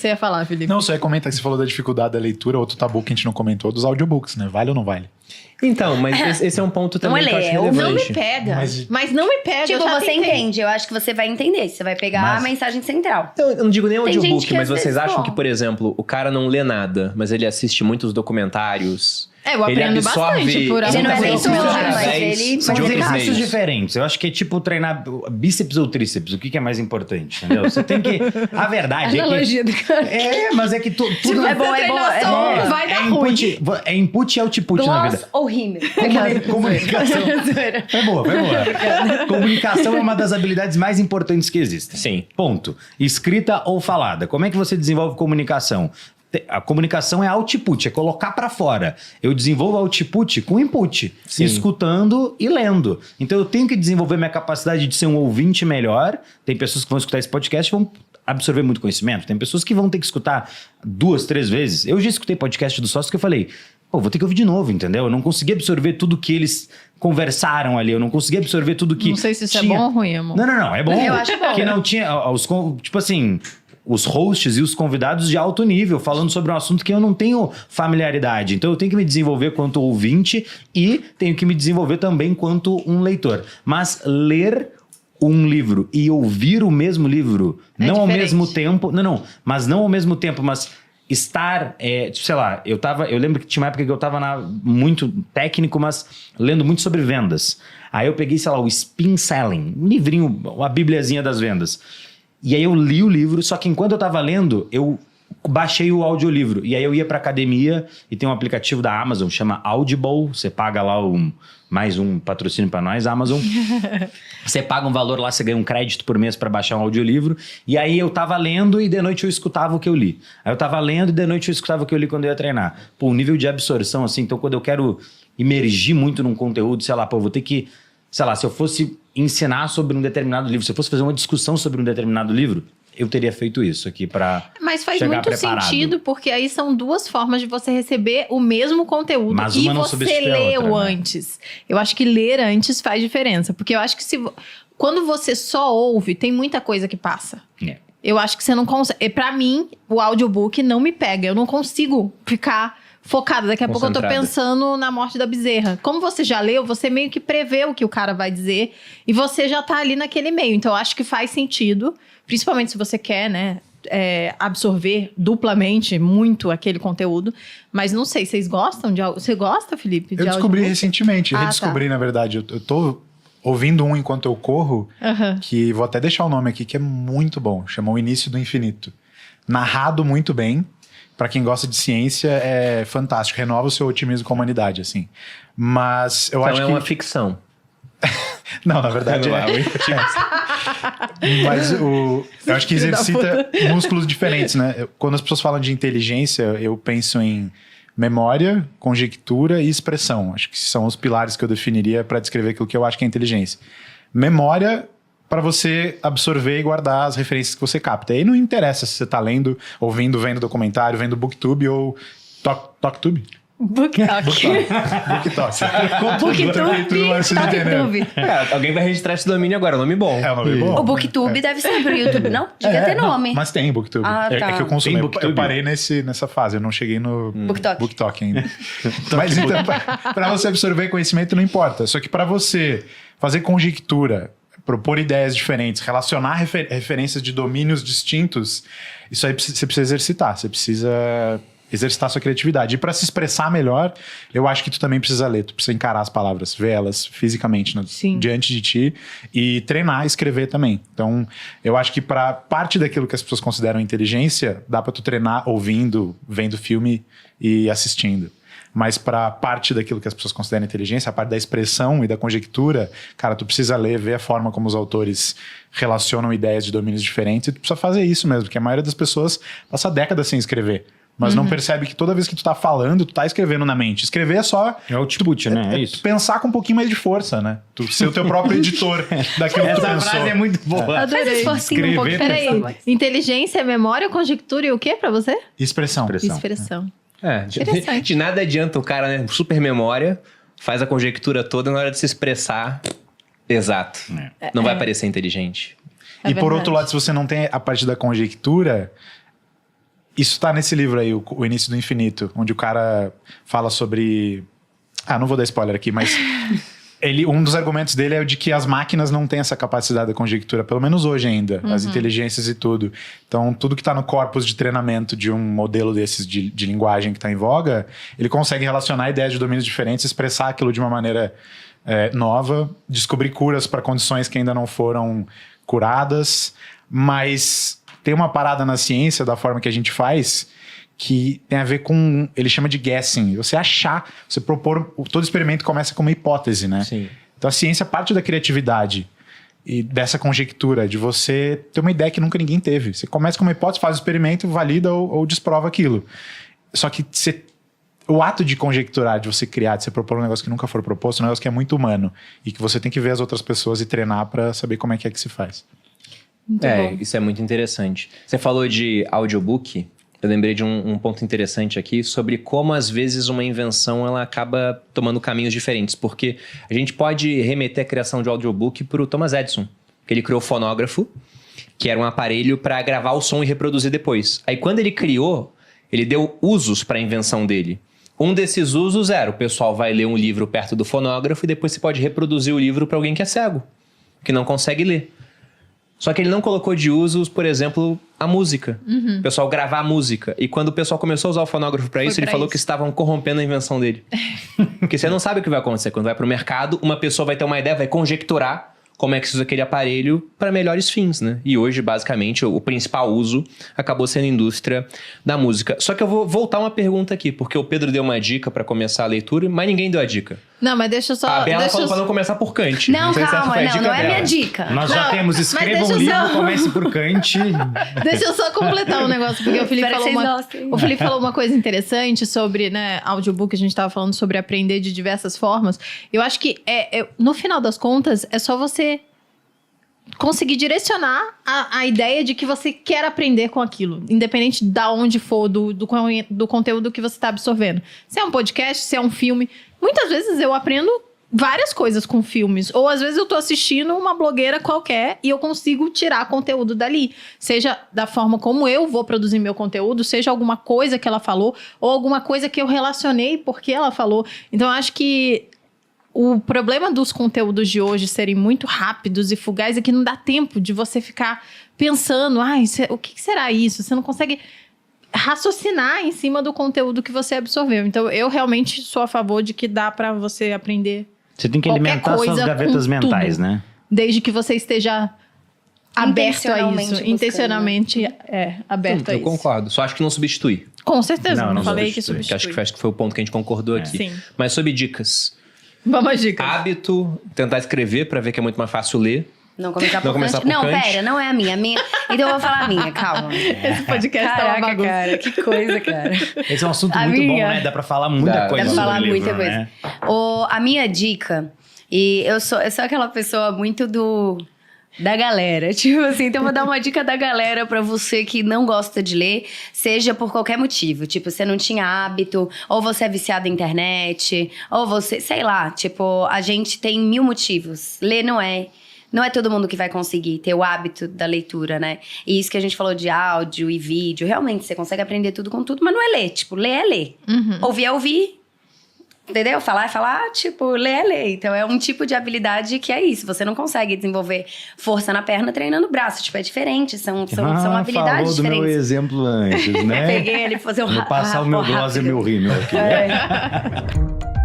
Você ia falar, Felipe? Não, só ia comentar que você falou da dificuldade da leitura, outro tabu que a gente não comentou, dos audiobooks, né? Vale ou não vale? Então, mas esse é um ponto também que eu acho relevante. Não me pega. Mas não me pega. Tipo, você entende. Eu acho que você vai entender. Você vai pegar a mensagem central. Então, eu não digo nem audiobook, mas vocês vezes, acham que, por exemplo, o cara não lê nada, mas ele assiste muitos documentários. Eu aprendo bastante por Ele não é leitor, mas ele... São de outros exercícios meios. diferentes. Eu acho que é tipo treinar bíceps ou tríceps. O que é mais importante, entendeu? Você tem que... A verdade é que... do cara. Mas é que tudo... É bom. Vai dar ruim. É input e output na vida. Gloss ou rímel? Comunicação. Foi boa. Comunicação é uma das habilidades mais importantes que existem. Sim. Ponto. Escrita ou falada. Como é que você desenvolve comunicação? A comunicação é output, é colocar pra fora. Eu desenvolvo output com input, Sim. escutando e lendo. Então eu tenho que desenvolver minha capacidade de ser um ouvinte melhor. Tem pessoas que vão escutar esse podcast e vão absorver muito conhecimento. Tem pessoas que vão ter que escutar 2, 3 vezes. Eu já escutei podcast do sócio que eu falei, vou ter que ouvir de novo, entendeu? Eu não consegui absorver tudo que eles conversaram ali. Eu não consegui absorver tudo que Não sei se isso tinha. é bom ou ruim, amor. Não, é bom. Eu acho bom. Porque não tinha, tipo assim... Os hosts e os convidados de alto nível, falando sobre um assunto que eu não tenho familiaridade. Então eu tenho que me desenvolver quanto ouvinte e tenho que me desenvolver também quanto um leitor. Mas ler um livro e ouvir o mesmo livro, não ao diferente. mesmo tempo... Mas não ao mesmo tempo, mas estar... sei lá, eu lembro que tinha uma época que eu estava muito técnico, mas lendo muito sobre vendas. Aí eu peguei, sei lá, o Spin Selling, um livrinho, a bibliazinha das vendas. E aí eu li o livro, só que enquanto eu tava lendo, eu baixei o audiolivro. E aí eu ia pra academia e tem um aplicativo da Amazon, chama Audible. Você paga lá mais um patrocínio pra nós, Amazon. Você paga um valor lá, você ganha um crédito por mês pra baixar um audiolivro. E aí eu tava lendo e de noite eu escutava o que eu li. Aí eu tava lendo e de noite eu escutava o que eu li quando eu ia treinar. Pô, o nível de absorção, assim, então quando eu quero imergir muito num conteúdo, sei lá, pô, eu vou ter que... Sei lá, se eu fosse ensinar sobre um determinado livro, se eu fosse fazer uma discussão sobre um determinado livro, eu teria feito isso aqui pra Mas faz chegar muito preparado. sentido, porque aí são duas formas de você receber o mesmo conteúdo. Mas e uma não você substitui a leu outra, né? antes. Eu acho que ler antes faz diferença. Porque eu acho que quando você só ouve, tem muita coisa que passa. É. Eu acho que você não consegue... Pra mim, o audiobook não me pega. Eu não consigo ficar... focada. Daqui a pouco eu tô Concentrada. pensando na morte da bezerra. Como você já leu, você meio que prevê o que o cara vai dizer e você já tá ali naquele meio. Então, eu acho que faz sentido, principalmente se você quer, né, absorver duplamente muito aquele conteúdo. Mas não sei, vocês gostam de algo? Você gosta, Felipe? Eu descobri recentemente, Ah, redescobri, na verdade. Eu tô ouvindo um enquanto eu corro, que vou até deixar o nome aqui, que é muito bom. Chama O Início do Infinito. Narrado muito bem. Pra quem gosta de ciência, é fantástico. Renova o seu otimismo com a humanidade, assim. Mas eu Então acho é que... uma ficção. Não, na verdade Mas eu acho que exercita músculos diferentes, né? Quando as pessoas falam de inteligência, eu penso em memória, conjectura e expressão. Acho que são os pilares que eu definiria para descrever aquilo que eu acho que é inteligência. Memória... para você absorver e guardar as referências que você capta. E aí não interessa se você tá lendo, ouvindo, vendo documentário, vendo BookTube ou TalkTube. BookTok. BookTube. Alguém vai registrar esse domínio agora, nome bom. É um nome bom. O BookTube deve ser pro YouTube, não? Devia ter nome. Mas tem BookTube. Ah, É tá. que eu consumi. Tem BookTube? Eu parei nessa fase, eu não cheguei no BookTok ainda. Mas então, para você absorver conhecimento não importa. Só que para você fazer conjectura, propor ideias diferentes, relacionar referências de domínios distintos, isso aí você precisa exercitar. Você precisa exercitar sua criatividade. E para se expressar melhor, eu acho que tu também precisa ler. Tu precisa encarar as palavras, ver elas fisicamente diante de ti e treinar, escrever também. Então, eu acho que para parte daquilo que as pessoas consideram inteligência, dá para tu treinar ouvindo, vendo filme e assistindo. Mas para parte daquilo que as pessoas consideram inteligência, a parte da expressão e da conjectura, cara, tu precisa ler, ver a forma como os autores relacionam ideias de domínios diferentes e tu precisa fazer isso mesmo, porque a maioria das pessoas passa décadas sem escrever. Mas não percebe que toda vez que tu tá falando, tu tá escrevendo na mente. Escrever é só... É output, né? É isso. Tu pensar com um pouquinho mais de força, né? Tu ser o teu próprio editor daquilo que tu Essa pensou. frase é muito boa. Faz Adorei. esforcinho um pouquinho. Peraí, inteligência, memória, conjectura e o que pra você? Expressão. Expressão. De nada adianta o cara, né? Super memória, faz a conjectura toda na hora de se expressar. Exato. Não vai É. parecer inteligente. E por verdade. outro lado, se você não tem a parte da conjectura, Isso tá nesse livro aí, o Início do Infinito, onde o cara fala sobre... não vou dar spoiler aqui, mas... um dos argumentos dele é o de que as máquinas não têm essa capacidade da conjectura, pelo menos hoje ainda, as inteligências e tudo. Então, tudo que está no corpus de treinamento de um modelo desses de linguagem que está em voga, ele consegue relacionar ideias de domínios diferentes, expressar aquilo de uma maneira nova, descobrir curas para condições que ainda não foram curadas, mas tem uma parada na ciência, da forma que a gente faz, que tem a ver com, ele chama de guessing, você achar, você propor, todo experimento começa com uma hipótese, né? Sim. Então a ciência parte da criatividade e dessa conjectura, de você ter uma ideia que nunca ninguém teve. Você começa com uma hipótese, faz o experimento, valida ou desprova aquilo. Só que o ato de conjecturar, de você criar, de você propor um negócio que nunca foi proposto, é um negócio que é muito humano e que você tem que ver as outras pessoas e treinar para saber como é que se faz. Muito bom. Isso é muito interessante. Você falou de audiobook. Eu lembrei de um ponto interessante aqui sobre como, às vezes, uma invenção ela acaba tomando caminhos diferentes. Porque a gente pode remeter a criação de audiobook para o Thomas Edison, que ele criou o fonógrafo, que era um aparelho para gravar o som e reproduzir depois. Aí, quando ele criou, ele deu usos para a invenção dele. Um desses usos era, o pessoal vai ler um livro perto do fonógrafo e depois você pode reproduzir o livro para alguém que é cego, que não consegue ler. Só que ele não colocou de usos, por exemplo, a música. O pessoal gravar a música. E quando o pessoal começou a usar o fonógrafo para isso, ele falou que estavam corrompendo a invenção dele. Porque você não sabe o que vai acontecer. Quando vai pro mercado, uma pessoa vai ter uma ideia, vai conjecturar como é que se usa aquele aparelho para melhores fins, né? E hoje, basicamente, o principal uso acabou sendo a indústria da música. Só que eu vou voltar uma pergunta aqui, porque o Pedro deu uma dica para começar a leitura, mas ninguém deu a dica. Não, mas deixa eu só... A Bela falou pra não começar por Kant. Não, sei se essa calma, foi a dica não é dela. minha dica. Nós já temos, mas escreva deixa um eu livro, só- comece por Kant. Deixa eu só completar um negócio, porque o Felipe Espero falou que vocês gostem. o Felipe falou uma coisa interessante sobre, né, audiobook, a gente tava falando sobre aprender de diversas formas. Eu acho que, no final das contas, é só você conseguir direcionar a ideia de que você quer aprender com aquilo, independente de onde for, do conteúdo que você está absorvendo. Se é um podcast, se é um filme. Muitas vezes eu aprendo várias coisas com filmes. Ou às vezes eu tô assistindo uma blogueira qualquer e eu consigo tirar conteúdo dali. Seja da forma como eu vou produzir meu conteúdo, seja alguma coisa que ela falou, ou alguma coisa que eu relacionei porque ela falou. Então eu acho que o problema dos conteúdos de hoje serem muito rápidos e fugazes é que não dá tempo de você ficar pensando, o que será isso? Você não consegue raciocinar em cima do conteúdo que você absorveu. Então, eu realmente sou a favor de que dá pra você aprender Você tem que qualquer alimentar suas coisa gavetas com mentais, tudo, né? desde que você esteja aberto a Intencionalmente isso. buscando. Intencionalmente aberto a Eu isso. concordo. Só acho que não substitui. Com certeza, Não, não não falei que substitui. substitui. Acho que foi o ponto que a gente concordou aqui. Sim. Mas sobre dicas. Vamos às dicas. Hábito, tentar escrever pra ver que é muito mais fácil ler. Não começar Não por começar Kant. por Não, Kant. pera, não é a minha. Então eu vou falar a minha, calma. Esse podcast tá uma Caraca, bagunça. cara, que coisa, cara. Esse é um assunto A muito minha. bom, né? Dá pra falar muita Dá. coisa Dá pra sobre falar o livro, muita coisa. né? A minha dica, e eu sou aquela pessoa muito da galera, tipo assim, então eu vou dar uma dica da galera pra você que não gosta de ler, seja por qualquer motivo, tipo, você não tinha hábito, ou você é viciado na internet, ou você, sei lá, tipo, a gente tem 1000 motivos. Ler não é todo mundo que vai conseguir ter o hábito da leitura, né? E isso que a gente falou de áudio e vídeo, realmente, você consegue aprender tudo com tudo, mas não é ler, tipo, ler é ler. Ouvir é ouvir. Entendeu? Falar é falar, tipo, ler é ler. Então, é um tipo de habilidade que é isso. Você não consegue desenvolver força na perna treinando o braço. Tipo, é diferente. São habilidades falou do meu diferentes. exemplo antes, né? Peguei ele pra fazer o Vou passar o meu gloss e o meu rímel aqui. É.